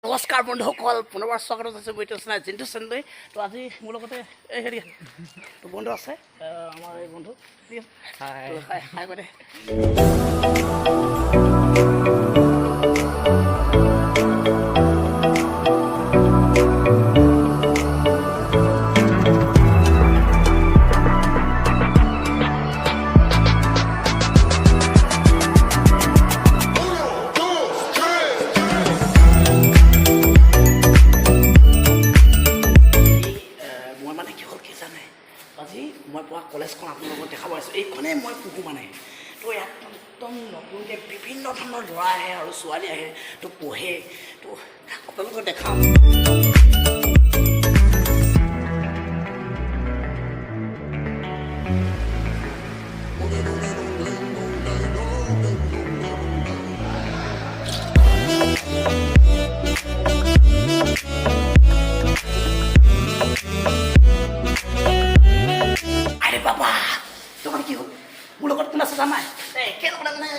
নমস্কাৰ বন্ধুসকল, পুনৰবাৰ স্বাগতম জনাইছোঁ মই চেনেল জিন্তু চেনেললৈ। তো আজি মোৰ লগতে এই হেৰি বন্ধু আছে, আমাৰ এই বন্ধু হাই মানে আজি মই পঢ়া কলেজখন আপোনালোকক দেখাব আহিছোঁ। এইখনেই মই পঢ়োঁ মানে। তো ইয়াত একদম নতুনকৈ বিভিন্ন ধৰণৰ ল'ৰা আহে আৰু ছোৱালী আহে, তো পঢ়ে। তো আপোনালোকক দেখাম। জানাই একেলগে মানে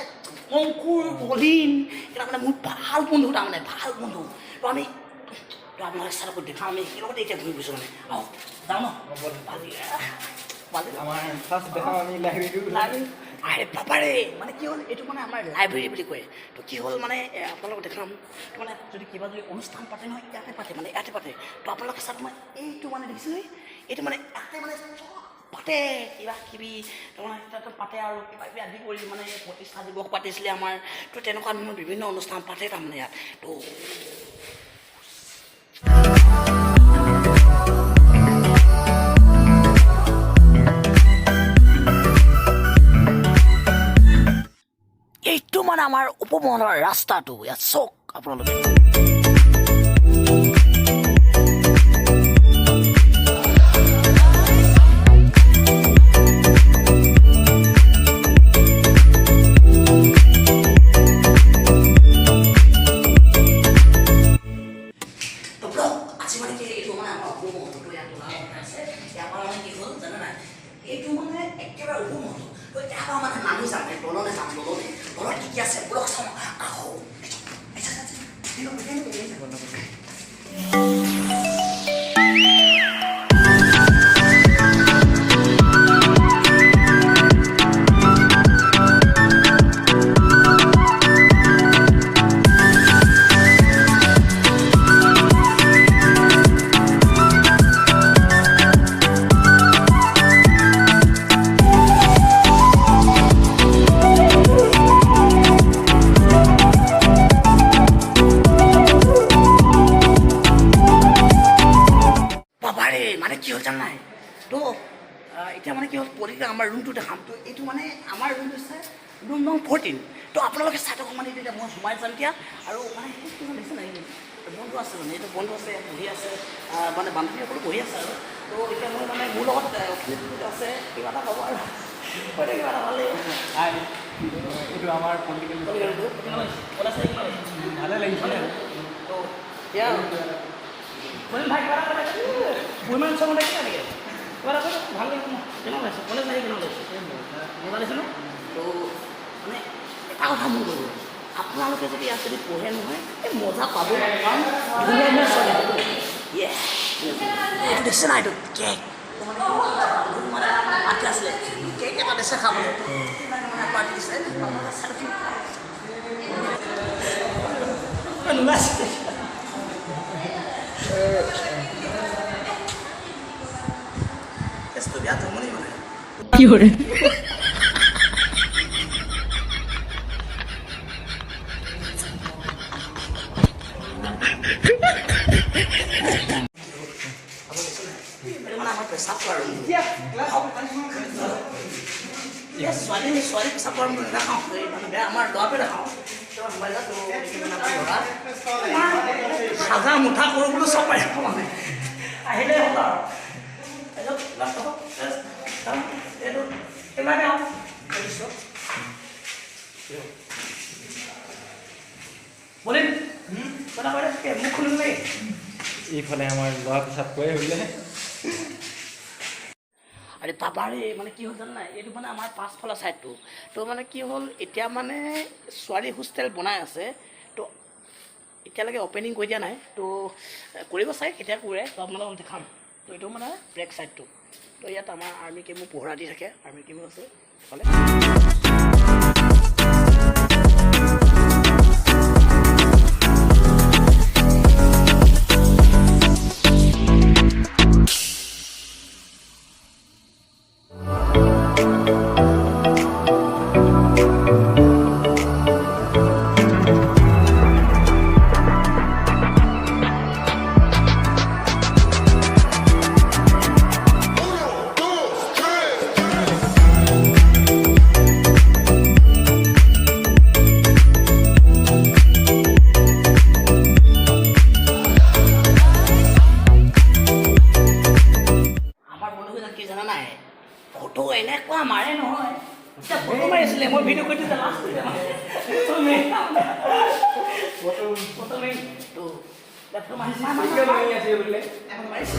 অংকুৰ বলিন এটা মানে মোৰ ভাল বন্ধু, তাৰমানে ভাল বন্ধু। তো আমি তো আপোনালোকে চাৰ দেখাওঁ, আমি একেলগতে এতিয়া ঘূৰি গৈছোঁ মানে। আহক যাওঁ ন আমাৰ ফাৰ্ষ্ট দেখাওঁ আমি লাইব্ৰেৰী। আৰে বাবাৰে, মানে কি হ'ল, এইটো মানে আমাৰ লাইব্ৰেৰী বুলি কয়। তো কি হ'ল মানে আপোনালোকক দেখাম, মানে যদি কিবা যদি অনুষ্ঠান পাতে নহয় ইয়াতে পাতে, মানে ইয়াতে পাতে। তো আপোনালোকে চাওক মানে এইটো মানে দেখিছেনে, এইটো মানে ইয়াতে মানে পাতে কিবা কিবি তাৰমানে তাতে পাতে আৰু কিবা কিবি আদি কৰি মানে প্ৰতিষ্ঠা দিৱস পাতিছিলে আমাৰ। তো তেনেকুৱা ধৰণৰ বিভিন্ন অনুষ্ঠান পাতে তাৰমানে ইয়াত। তো এইটো মানে আমাৰ উপমহালৰ ৰাস্তাটো, ইয়াত চাওক আপোনালোকে। এইটো মানে একেবাৰে উপমহল। তাৰপৰা মানে নামি যাম, তললৈ যাম, তলত কি কি আছে ব্লক চাম। আহো মানে কি হ'ল জানাই। তো এতিয়া মানে কি হ'ল, পলিটিকা আমাৰ ৰুমটো দেখাম। তো এইটো মানে আমাৰ ৰুমটো হৈছে ৰুম নং 14। তো আপোনালোকে চাই থাকক মানে এতিয়া মই সোমাই যাম এতিয়া। আৰু মানে সেইটো দেখিছে নাই, বন্ধু আছে মানে, এইটো বন্ধু আছে, বহি আছে, মানে বান্ধৱীসকলো বহি আছে আৰু। তো এতিয়া মই মানে মোৰ লগত আছে, কিবা এটা হ'ব আৰু হয়তো কিবা এটা ভাল লাগিব। এইটো আমাৰ পলিটিকেল ভালে লাগিছিলে। তো এতিয়া ভাই কিবা এটা উইমেন চং লাগে নেকি, কিবা এটা ভাল লাগিব ন, কেনেকুৱা লাগিছে কলেজ আহি কেনেকুৱা লাগিছে, মজা লাগিছে ন। তো মানে এটা কথা মোৰ কৰিব, আপোনালোকে যদি ইয়াত যদি পঢ়ে নহয় এই মজা পাব, কাৰণ ধুনীয়া ধুনীয়া ছোৱালী হ'ব। এইটো দেখিছে না, এইটো কেক মানে পাৰ্টি আছিলে, কেক এটা দিছে খাবলৈ, মানে পাৰ্টি দিছে নোলাইছে। কি কৰে ছোৱালী পেচাব কৰা নাখাওঁ, বেয়া আমাৰ ল'ৰাটোৱে নাখাওঁ। সাজা মুঠা কৰোঁ বোলো চব পাই মানে আহিলে হ'ল আৰু বলিন মোক খুলিব লাগে। এইফালে আমাৰ ল'ৰা পেচাব কৰে বোলে। আৰে বাবাৰে, মানে কি হ'ল জানা নাই, এইটো মানে আমাৰ পাছফালৰ ছাইডটো। তো মানে কি হ'ল, এতিয়া মানে ছোৱালী হোষ্টেল বনাই আছে। তো এতিয়ালৈকে অ'পেনিং কৰি দিয়া নাই তো কৰিব চাই কেতিয়া কৰে তো আপোনালোকক দেখাম তো এইটো মানে ব্ৰেক ছাইডটো তো ইয়াত আমাৰ আৰ্মি কেমো পোহৰা দি থাকে আৰ্মি কেমো আছে এইফালে ফটো এনেকুৱা মাৰে নহয় এতিয়া ফটো মাৰিছিলে মই ভিডিঅ' কৰি দিছোঁ লাষ্ট ফটো মাৰি তো আছে বোলে মাৰিছে